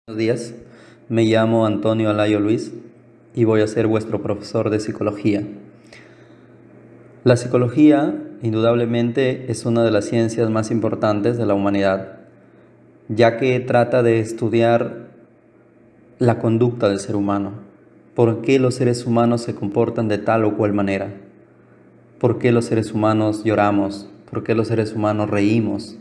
Buenos días, me llamo Antonio Alayo Luis y voy a ser vuestro profesor de psicología. La psicología, indudablemente, es una de las ciencias más importantes de la humanidad, ya que trata de estudiar la conducta del ser humano. ¿Por qué los seres humanos se comportan de tal o cual manera? ¿Por qué los seres humanos lloramos? ¿Por qué los seres humanos reímos?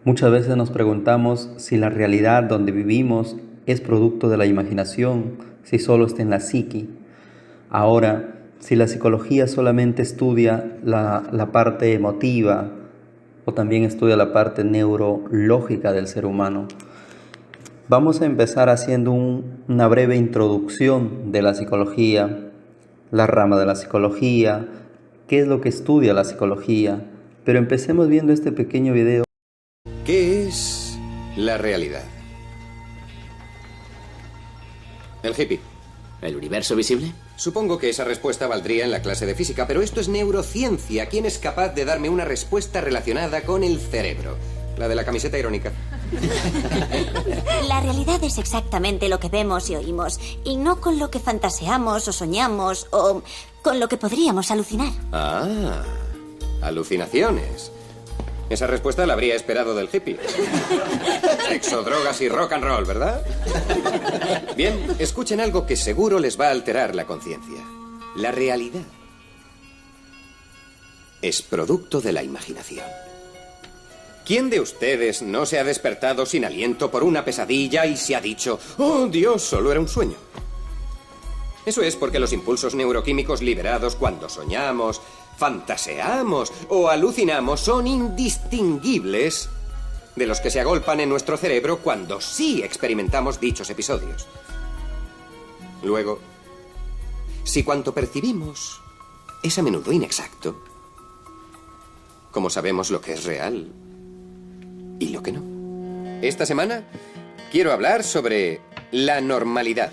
Muchas veces nos preguntamos si la realidad donde vivimos es producto de la imaginación, si solo está en la psiqui. Ahora, si la psicología solamente estudia la parte emotiva o también estudia la parte neurológica del ser humano. Vamos a empezar haciendo una breve introducción de la psicología, la rama de la psicología, qué es lo que estudia la psicología, pero empecemos viendo este pequeño video. ¿Qué es la realidad? El hippie. ¿El universo visible? Supongo que esa respuesta valdría en la clase de física, pero esto es neurociencia. ¿Quién es capaz de darme una respuesta relacionada con el cerebro? La de la camiseta irónica. La realidad es exactamente lo que vemos y oímos, y no con lo que fantaseamos o soñamos o con lo que podríamos alucinar. Ah, alucinaciones. Esa respuesta la habría esperado del hippie. Sexo, drogas y rock and roll, ¿verdad? Bien, escuchen algo que seguro les va a alterar la conciencia. La realidad es producto de la imaginación. ¿Quién de ustedes no se ha despertado sin aliento por una pesadilla y se ha dicho, oh Dios, solo era un sueño? Eso es porque los impulsos neuroquímicos liberados cuando soñamos, fantaseamos o alucinamos son indistinguibles de los que se agolpan en nuestro cerebro cuando sí experimentamos dichos episodios. Luego, si cuanto percibimos es a menudo inexacto, ¿cómo sabemos lo que es real y lo que no? Esta semana quiero hablar sobre la normalidad.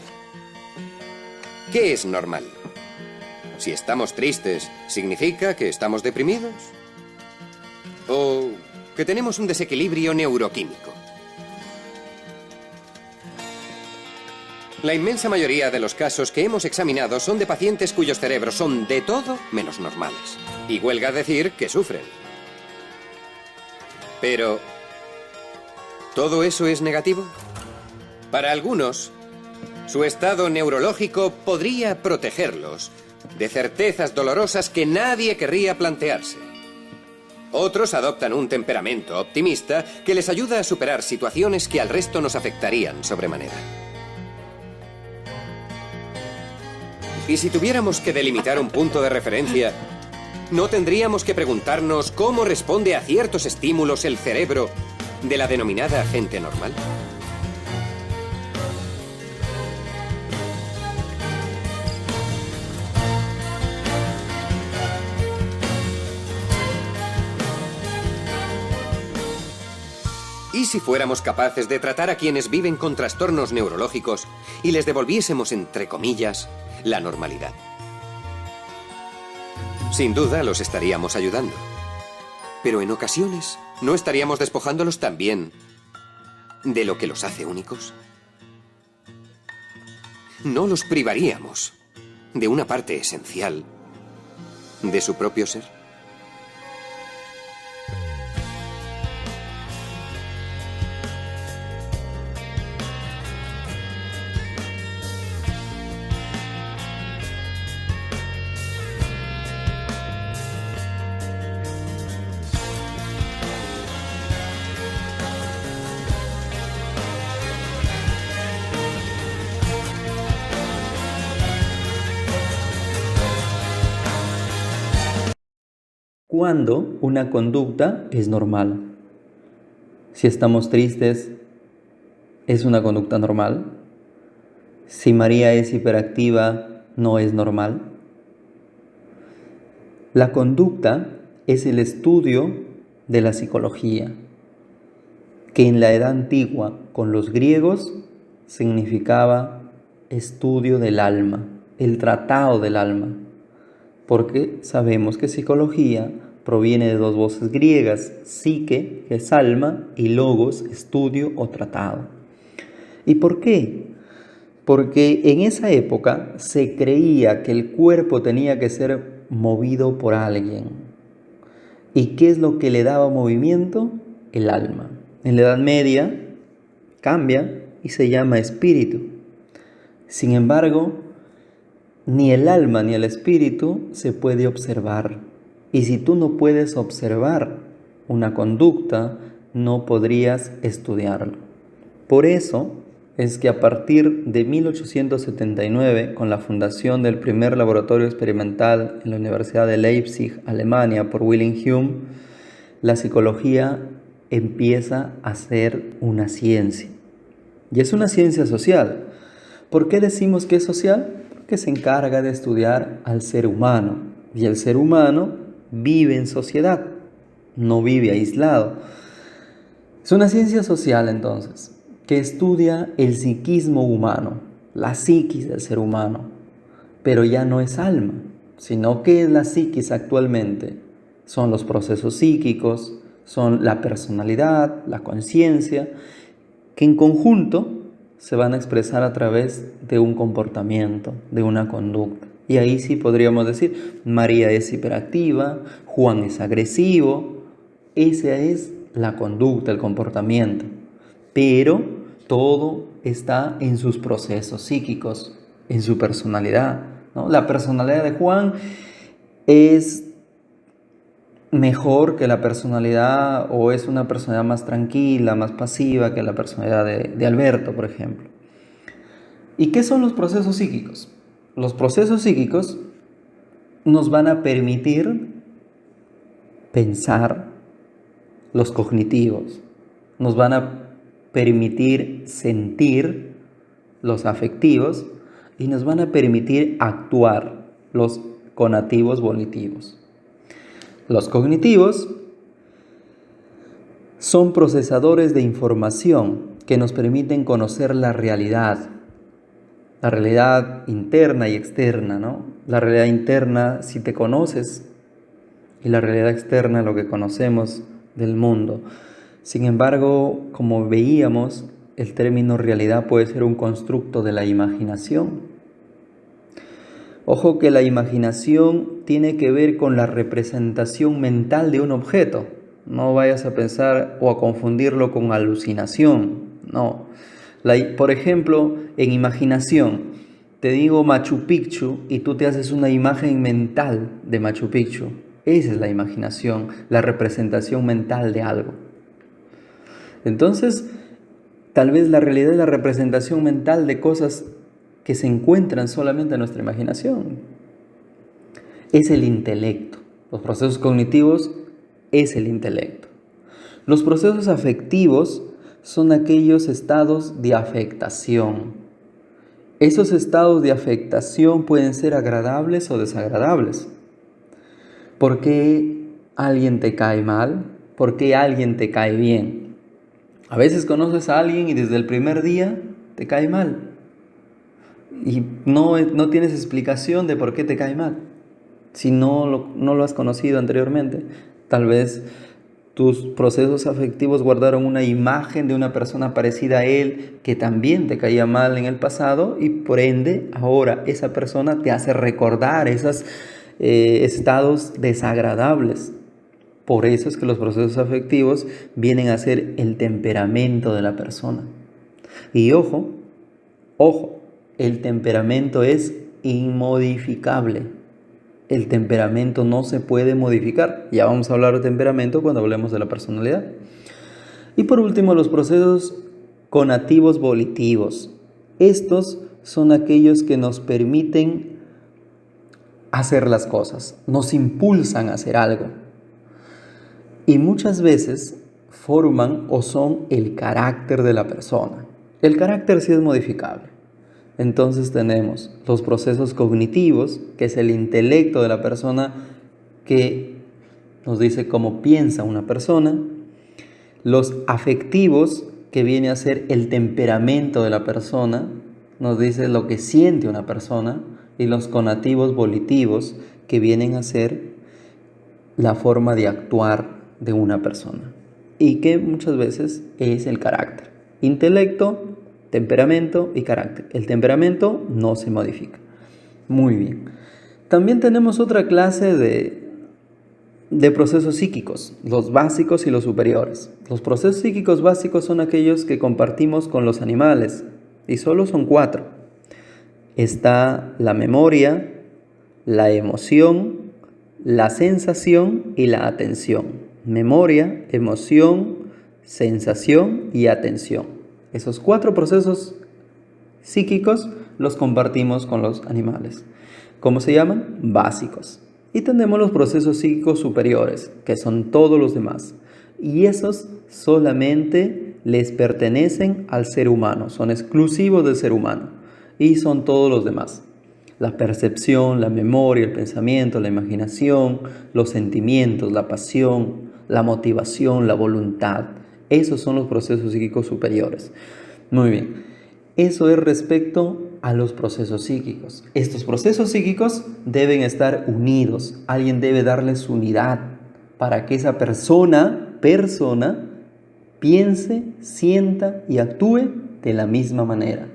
¿Qué es normal? Si estamos tristes, ¿significa que estamos deprimidos? ¿O que tenemos un desequilibrio neuroquímico? La inmensa mayoría de los casos que hemos examinado son de pacientes cuyos cerebros son de todo menos normales. Y huelga decir que sufren. Pero, ¿todo eso es negativo? Para algunos, su estado neurológico podría protegerlos de certezas dolorosas que nadie querría plantearse. Otros adoptan un temperamento optimista que les ayuda a superar situaciones que al resto nos afectarían sobremanera. Y si tuviéramos que delimitar un punto de referencia, ¿no tendríamos que preguntarnos cómo responde a ciertos estímulos el cerebro de la denominada gente normal? ¿Y si fuéramos capaces de tratar a quienes viven con trastornos neurológicos y les devolviésemos, entre comillas, la normalidad? Sin duda los estaríamos ayudando. Pero en ocasiones, ¿no estaríamos despojándolos también de lo que los hace únicos? ¿No los privaríamos de una parte esencial de su propio ser? ¿Cuándo una conducta es normal? Si estamos tristes, ¿es una conducta normal? Si María es hiperactiva, ¿no es normal? La conducta es el estudio de la psicología, que en la edad antigua con los griegos significaba estudio del alma, el tratado del alma, porque sabemos que psicología proviene de dos voces griegas, psique, que es alma, y logos, estudio o tratado. ¿Y por qué? Porque en esa época se creía que el cuerpo tenía que ser movido por alguien. ¿Y qué es lo que le daba movimiento? El alma. En la Edad Media cambia y se llama espíritu. Sin embargo, ni el alma ni el espíritu se puede observar. Y si tú no puedes observar una conducta, no podrías estudiarlo. Por eso es que a partir de 1879, con la fundación del primer laboratorio experimental en la Universidad de Leipzig, Alemania, por Wilhelm Hume, la psicología empieza a ser una ciencia. Y es una ciencia social. ¿Por qué decimos que es social? Porque se encarga de estudiar al ser humano. Y el ser humano vive en sociedad, no vive aislado. Es una ciencia social, entonces, que estudia el psiquismo humano, la psiquis del ser humano, pero ya no es alma, sino que es la psiquis actualmente. Son los procesos psíquicos, son la personalidad, la conciencia, que en conjunto se van a expresar a través de un comportamiento, de una conducta. Y ahí sí podríamos decir, María es hiperactiva, Juan es agresivo. Esa es la conducta, el comportamiento. Pero todo está en sus procesos psíquicos, en su personalidad, ¿no? La personalidad de Juan es mejor que la personalidad, o es una personalidad más tranquila, más pasiva que la personalidad de Alberto, por ejemplo. ¿Y qué son los procesos psíquicos? Los procesos psíquicos nos van a permitir pensar, los cognitivos, nos van a permitir sentir, los afectivos, y nos van a permitir actuar, los conativos volitivos. Los cognitivos son procesadores de información que nos permiten conocer la realidad interna y externa, ¿no? La realidad interna, si te conoces, y la realidad externa, lo que conocemos del mundo. Sin embargo, como veíamos, el término realidad puede ser un constructo de la imaginación. Ojo que la imaginación tiene que ver con la representación mental de un objeto. No vayas a pensar o a confundirlo con alucinación. No. Por ejemplo, en imaginación, te digo Machu Picchu y tú te haces una imagen mental de Machu Picchu. Esa es la imaginación, la representación mental de algo. Entonces, tal vez la realidad es la representación mental de cosas que se encuentran solamente en nuestra imaginación. Es el intelecto. Los procesos cognitivos es el intelecto. Los procesos afectivos son aquellos estados de afectación. Esos estados de afectación pueden ser agradables o desagradables. ¿Por qué alguien te cae mal? ¿Por qué alguien te cae bien? A veces conoces a alguien y desde el primer día te cae mal. Y no tienes explicación de por qué te cae mal. Si no lo has conocido anteriormente, tal vez tus procesos afectivos guardaron una imagen de una persona parecida a él que también te caía mal en el pasado, y por ende ahora esa persona te hace recordar esos estados desagradables. Por eso es que los procesos afectivos vienen a ser el temperamento de la persona. Y ojo, el temperamento es inmodificable. El temperamento no se puede modificar. Ya vamos a hablar de temperamento cuando hablemos de la personalidad. Y por último, los procesos conativos volitivos. Estos son aquellos que nos permiten hacer las cosas, nos impulsan a hacer algo. Y muchas veces forman o son el carácter de la persona. El carácter sí es modificable. Entonces tenemos los procesos cognitivos, que es el intelecto de la persona, que nos dice cómo piensa una persona. Los afectivos, que viene a ser el temperamento de la persona, nos dice lo que siente una persona. Y los conativos volitivos, que vienen a ser la forma de actuar de una persona. Y que muchas veces es el carácter. Intelecto, temperamento y carácter. El temperamento no se modifica. Muy bien. También tenemos otra clase de procesos psíquicos, los básicos y los superiores. Los procesos psíquicos básicos son aquellos que compartimos con los animales y solo son 4. Está la memoria, la emoción, la sensación y la atención. Memoria, emoción, sensación y atención. Esos 4 procesos psíquicos los compartimos con los animales. ¿Cómo se llaman? Básicos. Y tenemos los procesos psíquicos superiores, que son todos los demás. Y esos solamente les pertenecen al ser humano, son exclusivos del ser humano. Y son todos los demás. La percepción, la memoria, el pensamiento, la imaginación, los sentimientos, la pasión, la motivación, la voluntad. Esos son los procesos psíquicos superiores. Muy bien. Eso es respecto a los procesos psíquicos. Estos procesos psíquicos deben estar unidos. Alguien debe darles unidad para que esa persona piense, sienta y actúe de la misma manera.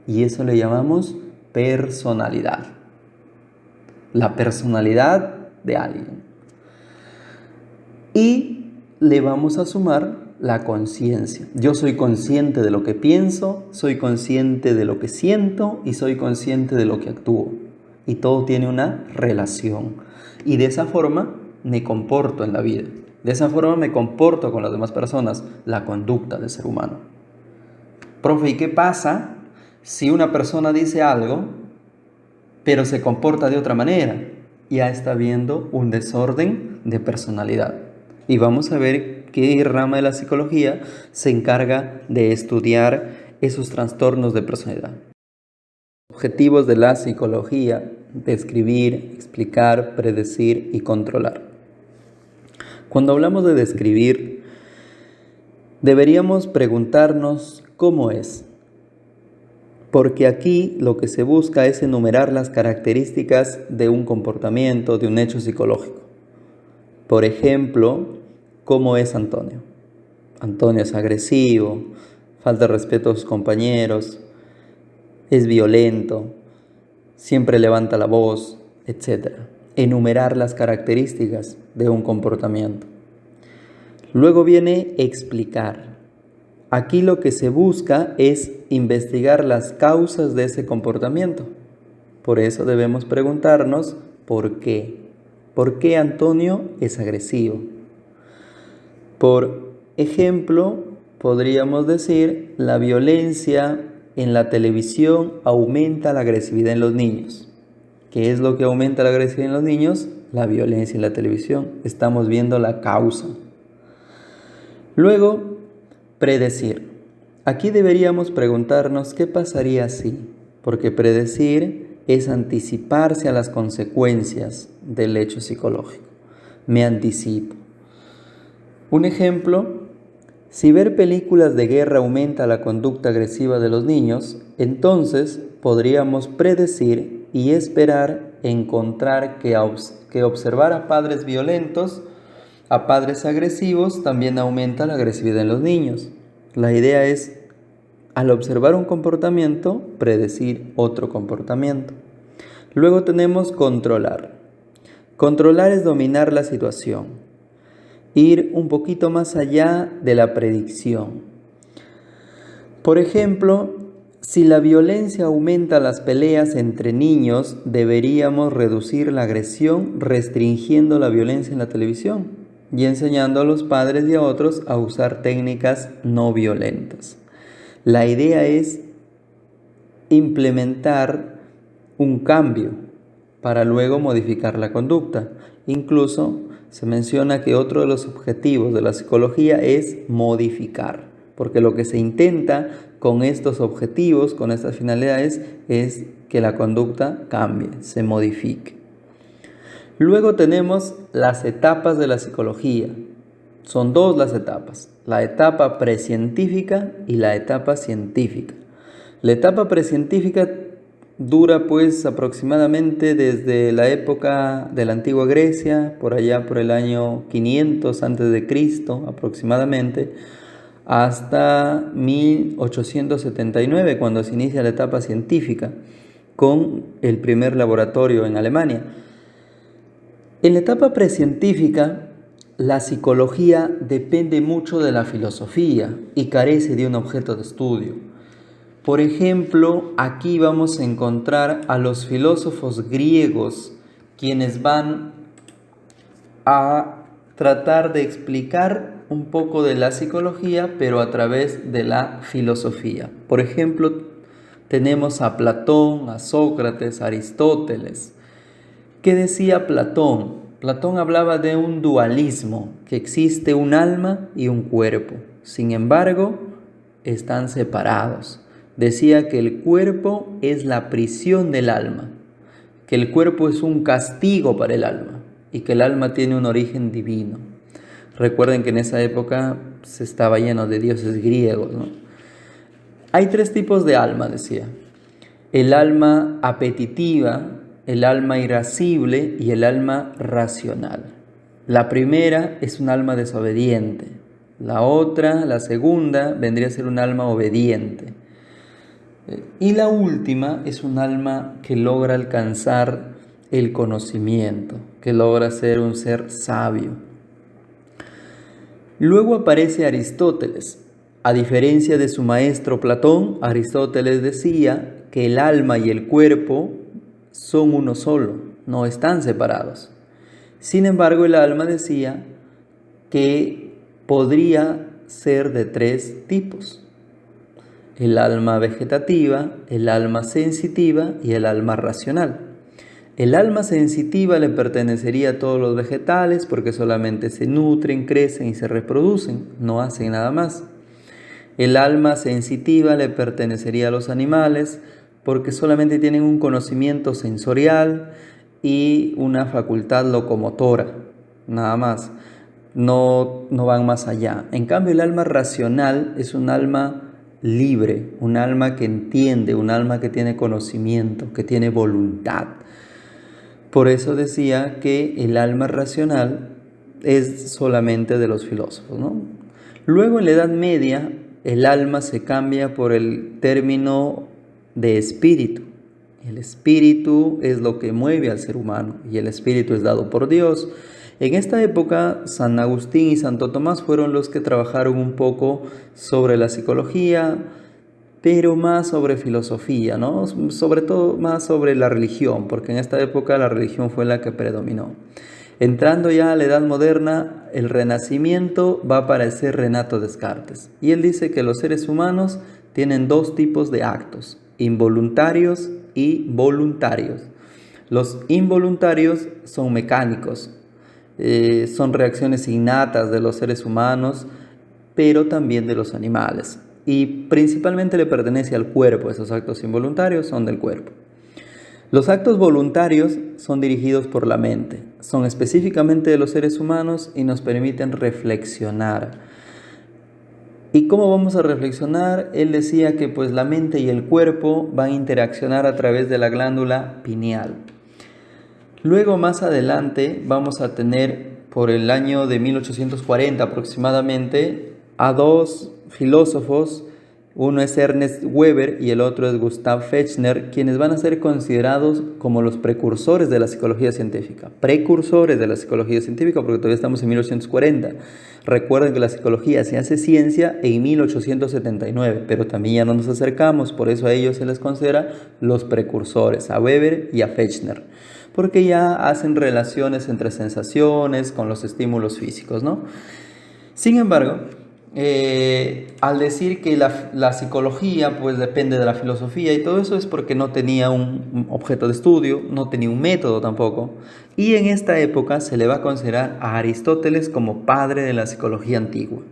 Y eso le llamamos personalidad. La personalidad de alguien. Y le vamos a sumar la conciencia. Yo soy consciente de lo que pienso, soy consciente de lo que siento y soy consciente de lo que actúo. Y todo tiene una relación. Y de esa forma me comporto en la vida. De esa forma me comporto con las demás personas. La conducta del ser humano. Profe, ¿y qué pasa si una persona dice algo, pero se comporta de otra manera? Ya está habiendo un desorden de personalidad. Y vamos a ver qué rama de la psicología se encarga de estudiar esos trastornos de personalidad. Objetivos de la psicología: describir, explicar, predecir y controlar. Cuando hablamos de describir, deberíamos preguntarnos cómo es. Porque aquí lo que se busca es enumerar las características de un comportamiento, de un hecho psicológico. Por ejemplo, ¿cómo es Antonio? Antonio es agresivo, falta de respeto a sus compañeros, es violento, siempre levanta la voz, etc. Enumerar las características de un comportamiento. Luego viene explicar. Aquí lo que se busca es investigar las causas de ese comportamiento. Por eso debemos preguntarnos ¿por qué? ¿Por qué Antonio es agresivo? Por ejemplo, podríamos decir, la violencia en la televisión aumenta la agresividad en los niños. ¿Qué es lo que aumenta la agresividad en los niños? La violencia en la televisión. Estamos viendo la causa. Luego, predecir. Aquí deberíamos preguntarnos qué pasaría si, porque predecir es anticiparse a las consecuencias del hecho psicológico. Me anticipo. Un ejemplo, si ver películas de guerra aumenta la conducta agresiva de los niños, entonces podríamos predecir y esperar encontrar que observar a padres violentos, a padres agresivos, también aumenta la agresividad en los niños. La idea es, al observar un comportamiento, predecir otro comportamiento. Luego tenemos controlar. Controlar es dominar la situación, ir un poquito más allá de la predicción. Por ejemplo, si la violencia aumenta las peleas entre niños, deberíamos reducir la agresión restringiendo la violencia en la televisión y enseñando a los padres y a otros a usar técnicas no violentas. La idea es implementar un cambio para luego modificar la conducta. Incluso se menciona que otro de los objetivos de la psicología es modificar, porque lo que se intenta con estos objetivos, con estas finalidades, es que la conducta cambie, se modifique. Luego tenemos las etapas de la psicología. Son 2 las etapas, la etapa precientífica y la etapa científica. La etapa precientífica dura pues aproximadamente desde la época de la antigua Grecia, por allá por el año 500 a.C. aproximadamente, hasta 1879, cuando se inicia la etapa científica con el primer laboratorio en Alemania. En la etapa precientífica, la psicología depende mucho de la filosofía y carece de un objeto de estudio. Por ejemplo, aquí vamos a encontrar a los filósofos griegos, quienes van a tratar de explicar un poco de la psicología, pero a través de la filosofía. Por ejemplo, tenemos a Platón, a Sócrates, a Aristóteles. ¿Qué decía Platón? Platón hablaba de un dualismo, que existe un alma y un cuerpo. Sin embargo, están separados. Decía que el cuerpo es la prisión del alma, que el cuerpo es un castigo para el alma y que el alma tiene un origen divino. Recuerden que en esa época se estaba lleno de dioses griegos, ¿no? Hay 3 tipos de alma, decía. El alma apetitiva, el alma irascible y el alma racional. La primera es un alma desobediente. La segunda, vendría a ser un alma obediente. Y la última es un alma que logra alcanzar el conocimiento, que logra ser un ser sabio. Luego aparece Aristóteles. A diferencia de su maestro Platón, Aristóteles decía que el alma y el cuerpo son uno solo, no están separados. Sin embargo, el alma decía que podría ser de 3 tipos: el alma vegetativa, el alma sensitiva y el alma racional. El alma sensitiva le pertenecería a todos los vegetales porque solamente se nutren, crecen y se reproducen, no hacen nada más. El alma sensitiva le pertenecería a los animales porque solamente tienen un conocimiento sensorial y una facultad locomotora, nada más. No van más allá. En cambio, el alma racional es un alma libre, un alma que entiende, un alma que tiene conocimiento, que tiene voluntad. Por eso decía que el alma racional es solamente de los filósofos, ¿no? Luego, en la Edad Media, el alma se cambia por el término de espíritu. El espíritu es lo que mueve al ser humano y el espíritu es dado por Dios. En esta época, San Agustín y Santo Tomás fueron los que trabajaron un poco sobre la psicología, pero más sobre filosofía, ¿no? Sobre todo más sobre la religión, porque en esta época la religión fue la que predominó. Entrando ya a la Edad Moderna, el Renacimiento, va a aparecer Renato Descartes. Y él dice que los seres humanos tienen 2 tipos de actos: involuntarios y voluntarios. Los involuntarios son mecánicos, son reacciones innatas de los seres humanos, pero también de los animales. Y principalmente le pertenece al cuerpo. Esos actos involuntarios son del cuerpo. Los actos voluntarios son dirigidos por la mente, son específicamente de los seres humanos y nos permiten reflexionar. ¿Y cómo vamos a reflexionar? Él decía que pues la mente y el cuerpo van a interaccionar a través de la glándula pineal. Luego, más adelante, vamos a tener por el año de 1840 aproximadamente a 2 filósofos. Uno es Ernest Weber y el otro es Gustav Fechner, quienes van a ser considerados como los precursores de la psicología científica. Precursores de la psicología científica, porque todavía estamos en 1840. Recuerden que la psicología se hace ciencia en 1879, pero también ya no nos acercamos, por eso a ellos se les considera los precursores, a Weber y a Fechner, porque ya hacen relaciones entre sensaciones con los estímulos físicos, ¿no? Sin embargo, al decir que la psicología pues depende de la filosofía y todo eso, es porque no tenía un objeto de estudio, no tenía un método tampoco. Y en esta época se le va a considerar a Aristóteles como padre de la psicología antigua.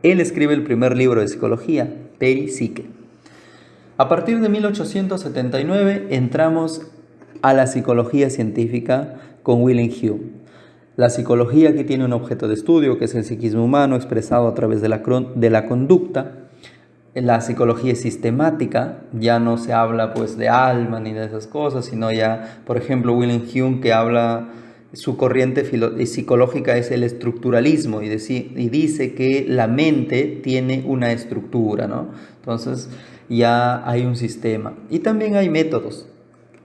Él escribe el primer libro de psicología, Peripsique. A partir de 1879 entramos a la psicología científica con Wilhelm Wundt. La psicología que tiene un objeto de estudio, que es el psiquismo humano expresado a través de la conducta. La psicología es sistemática, ya no se habla pues de alma ni de esas cosas, sino ya, por ejemplo, Wilhelm Wundt, que habla su corriente psicológica es el estructuralismo y dice que la mente tiene una estructura, ¿no? Entonces ya hay un sistema. Y también hay métodos.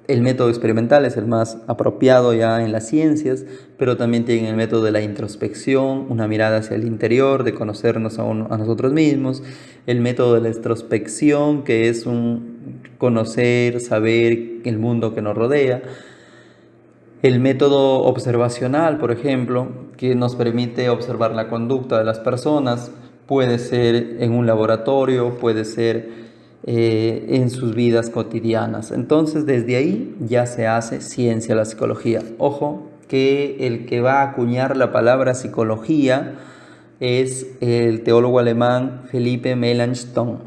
El método experimental es el más apropiado ya en las ciencias, pero también tiene el método de la introspección, una mirada hacia el interior, de conocernos a nosotros mismos. El método de la introspección, que es un conocer, saber el mundo que nos rodea. El método observacional, por ejemplo, que nos permite observar la conducta de las personas, puede ser en un laboratorio, puede ser en sus vidas cotidianas. Entonces, desde ahí ya se hace ciencia la psicología. Ojo, que el que va a acuñar la palabra psicología es el teólogo alemán Philippe Melanchthon.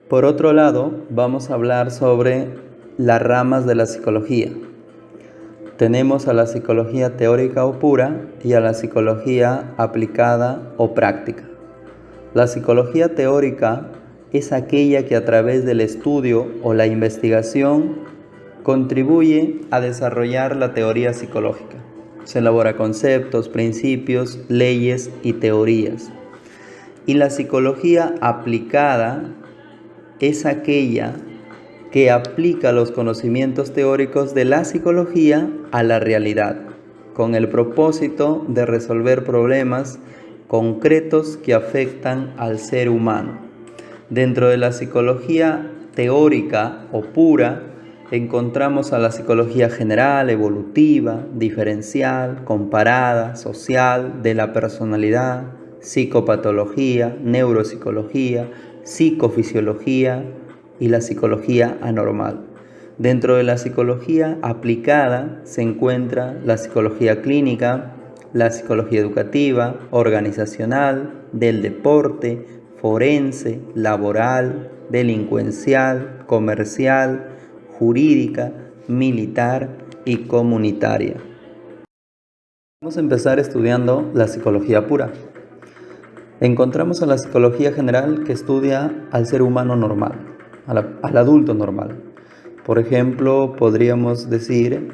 Por otro lado, vamos a hablar sobre las ramas de la psicología. Tenemos a la psicología teórica o pura y a la psicología aplicada o práctica. La psicología teórica es aquella que a través del estudio o la investigación contribuye a desarrollar la teoría psicológica. Se elabora conceptos, principios, leyes y teorías. Y la psicología aplicada es aquella que aplica los conocimientos teóricos de la psicología a la realidad, con el propósito de resolver problemas concretos que afectan al ser humano. Dentro de la psicología teórica o pura, encontramos a la psicología general, evolutiva, diferencial, comparada, social, de la personalidad, psicopatología, neuropsicología, psicofisiología y la psicología anormal. Dentro de la psicología aplicada se encuentra la psicología clínica, la psicología educativa, organizacional, del deporte, forense, laboral, delincuencial, comercial, jurídica, militar y comunitaria. Vamos a empezar estudiando la psicología pura. Encontramos a la psicología general que estudia al ser humano normal, al adulto normal. Por ejemplo, podríamos decir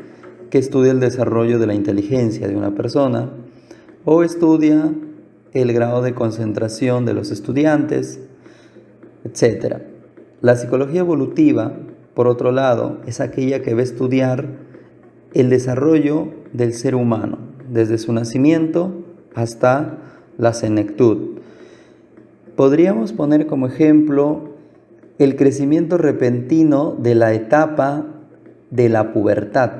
que estudia el desarrollo de la inteligencia de una persona o estudia el grado de concentración de los estudiantes, etc. La psicología evolutiva, por otro lado, es aquella que va a estudiar el desarrollo del ser humano, desde su nacimiento hasta la senectud. Podríamos poner como ejemplo el crecimiento repentino de la etapa de la pubertad,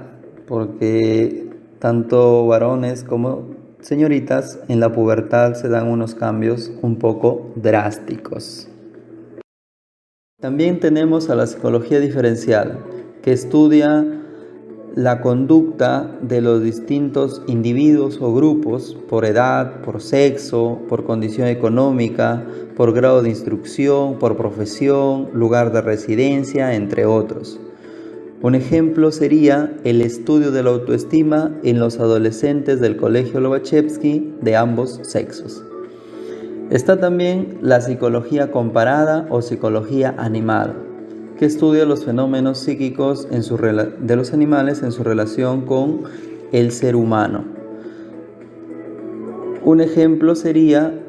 porque tanto varones como señoritas en la pubertad se dan unos cambios un poco drásticos. También tenemos a la psicología diferencial, que estudia la conducta de los distintos individuos o grupos por edad, por sexo, por condición económica, por grado de instrucción, por profesión, lugar de residencia, entre otros. Un ejemplo sería el estudio de la autoestima en los adolescentes del Colegio Lobachevsky de ambos sexos. Está también la psicología comparada o psicología animal, que estudia los fenómenos psíquicos de los animales en su relación con el ser humano. Un ejemplo sería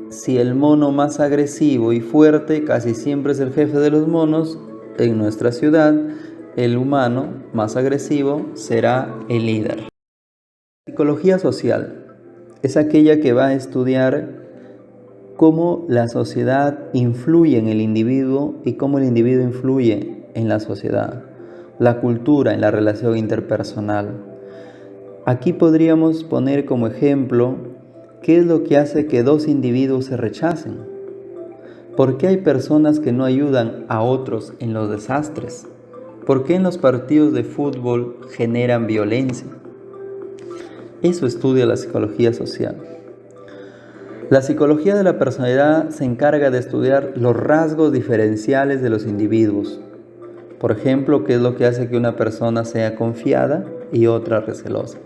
si el mono más agresivo y fuerte casi siempre es el jefe de los monos, en nuestra ciudad el humano más agresivo será el líder. Psicología social es aquella que va a estudiar cómo la sociedad influye en el individuo y cómo el individuo influye en la sociedad, la cultura en la relación interpersonal. Aquí podríamos poner como ejemplo qué es lo que hace que dos individuos se rechacen. ¿Por qué hay personas que no ayudan a otros en los desastres? ¿Por qué en los partidos de fútbol generan violencia? Eso estudia la psicología social. La psicología de la personalidad se encarga de estudiar los rasgos diferenciales de los individuos. Por ejemplo, qué es lo que hace que una persona sea confiada y otra recelosa.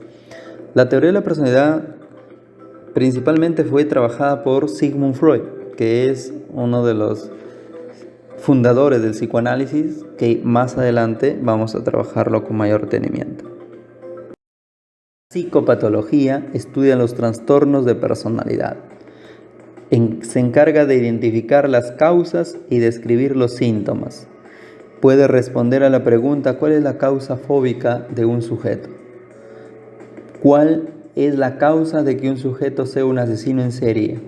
La teoría de la personalidad principalmente fue trabajada por Sigmund Freud, que es uno de los fundadores del psicoanálisis, que más adelante vamos a trabajarlo con mayor detenimiento. Psicopatología estudia los trastornos de personalidad. Se encarga de identificar las causas y describir los síntomas. Puede responder a la pregunta: ¿cuál es la causa fóbica de un sujeto? ¿Cuál es la causa de que un sujeto sea un asesino en serie?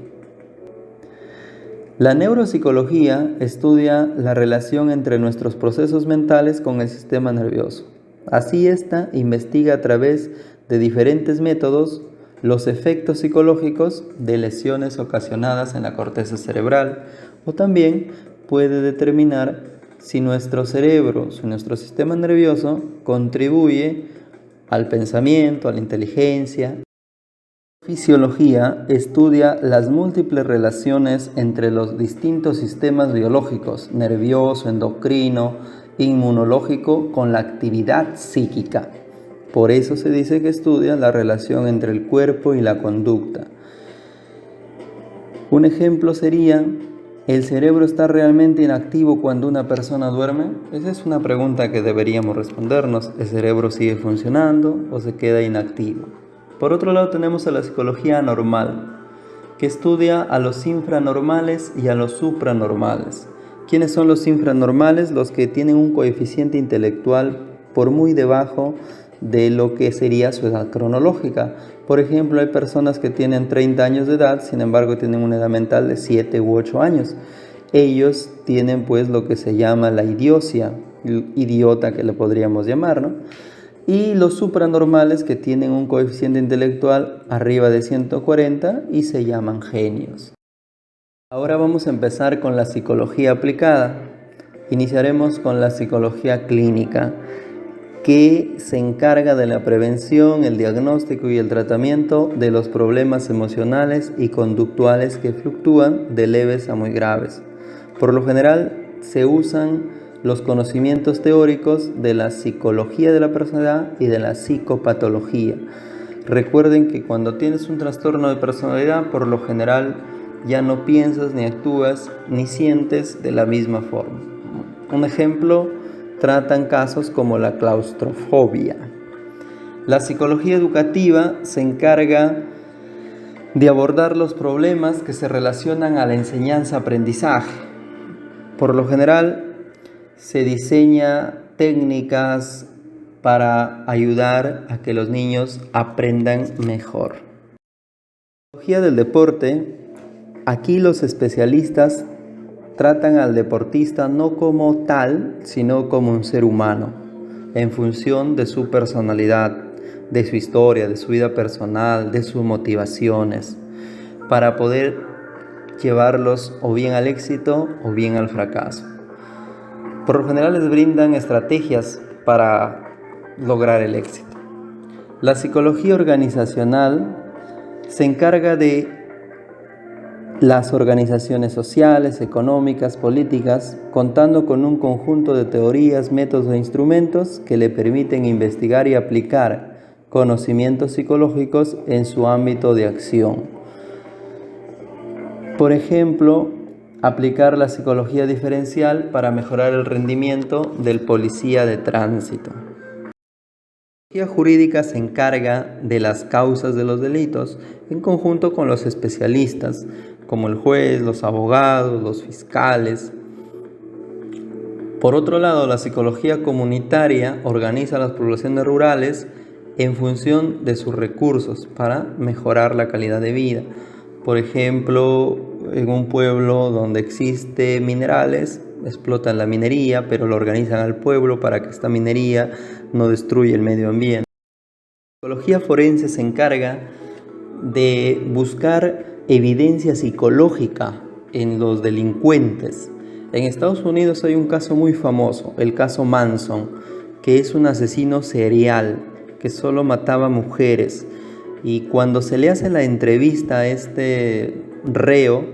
La neuropsicología estudia la relación entre nuestros procesos mentales con el sistema nervioso. Así, esta investiga a través de diferentes métodos los efectos psicológicos de lesiones ocasionadas en la corteza cerebral, o también puede determinar si nuestro cerebro, si nuestro sistema nervioso contribuye al pensamiento, a la inteligencia. La fisiología estudia las múltiples relaciones entre los distintos sistemas biológicos, nervioso, endocrino, inmunológico, con la actividad psíquica. Por eso se dice que estudia la relación entre el cuerpo y la conducta. Un ejemplo sería: ¿el cerebro está realmente inactivo cuando una persona duerme? Esa es una pregunta que deberíamos respondernos. ¿El cerebro sigue funcionando o se queda inactivo? Por otro lado, tenemos a la psicología anormal, que estudia a los infranormales y a los supranormales. ¿Quiénes son los infranormales? Los que tienen un coeficiente intelectual por muy debajo de lo que sería su edad cronológica. Por ejemplo, hay personas que tienen 30 años de edad, sin embargo tienen una edad mental de 7 u 8 años. Ellos tienen pues lo que se llama la idiocia, idiota que le podríamos llamar, ¿no? Y los supranormales, que tienen un coeficiente intelectual arriba de 140 y se llaman genios. Ahora vamos a empezar con la psicología aplicada. Iniciaremos con la psicología clínica, que se encarga de la prevención, el diagnóstico y el tratamiento de los problemas emocionales y conductuales que fluctúan de leves a muy graves. Por lo general se usan los conocimientos teóricos de la psicología de la personalidad y de la psicopatología. Recuerden que cuando tienes un trastorno de personalidad, por lo general ya no piensas, ni actúas, ni sientes de la misma forma. Un ejemplo: tratan casos como la claustrofobia. La psicología educativa se encarga de abordar los problemas que se relacionan a la enseñanza-aprendizaje. Por lo general, se diseña técnicas para ayudar a que los niños aprendan mejor. La psicología del deporte, aquí los especialistas tratan al deportista no como tal, sino como un ser humano, en función de su personalidad, de su historia, de su vida personal, de sus motivaciones, para poder llevarlos o bien al éxito o bien al fracaso. Por lo general les brindan estrategias para lograr el éxito. La psicología organizacional se encarga de las organizaciones sociales, económicas, políticas, contando con un conjunto de teorías, métodos e instrumentos que le permiten investigar y aplicar conocimientos psicológicos en su ámbito de acción. Por ejemplo, aplicar la psicología diferencial para mejorar el rendimiento del policía de tránsito. La psicología jurídica se encarga de las causas de los delitos en conjunto con los especialistas, como el juez, los abogados, los fiscales. Por otro lado, la psicología comunitaria organiza las poblaciones rurales en función de sus recursos para mejorar la calidad de vida. Por ejemplo, en un pueblo donde existe minerales, explotan la minería, pero lo organizan al pueblo para que esta minería no destruya el medio ambiente. La psicología forense se encarga de buscar evidencia psicológica en los delincuentes. En Estados Unidos hay un caso muy famoso, el caso Manson, que es un asesino serial que solo mataba mujeres. Y cuando se le hace la entrevista a este reo,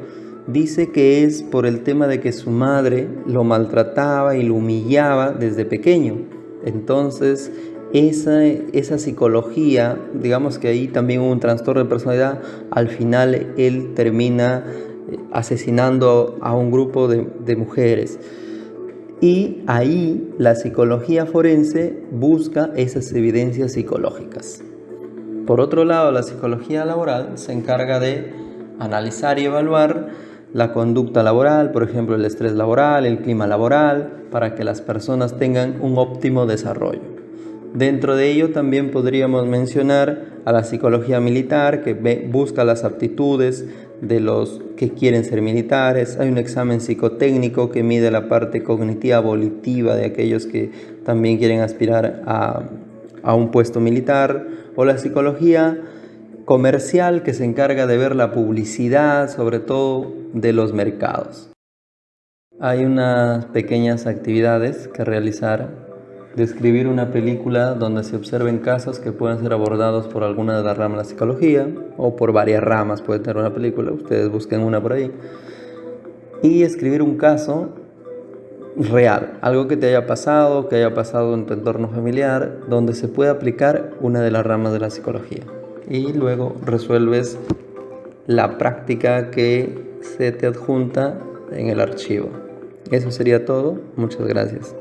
dice que es por el tema de que su madre lo maltrataba y lo humillaba desde pequeño. Entonces, esa psicología, digamos que ahí también hubo un trastorno de personalidad, al final él termina asesinando a un grupo de mujeres. Y ahí la psicología forense busca esas evidencias psicológicas. Por otro lado, la psicología laboral se encarga de analizar y evaluar la conducta laboral, por ejemplo, el estrés laboral, el clima laboral, para que las personas tengan un óptimo desarrollo. Dentro de ello también podríamos mencionar a la psicología militar, que busca las aptitudes de los que quieren ser militares. Hay un examen psicotécnico que mide la parte cognitiva volitiva de aquellos que también quieren aspirar a un puesto militar. O la psicología comercial, que se encarga de ver la publicidad, sobre todo de los mercados. Hay unas pequeñas actividades que realizar: describir una película donde se observen casos que puedan ser abordados por alguna de las ramas de la psicología, o por varias ramas puede tener una película, ustedes busquen una por ahí. Y escribir un caso real, algo que te haya pasado en tu entorno familiar, donde se pueda aplicar una de las ramas de la psicología. Y luego resuelves la práctica que se te adjunta en el archivo. Eso sería todo. Muchas gracias.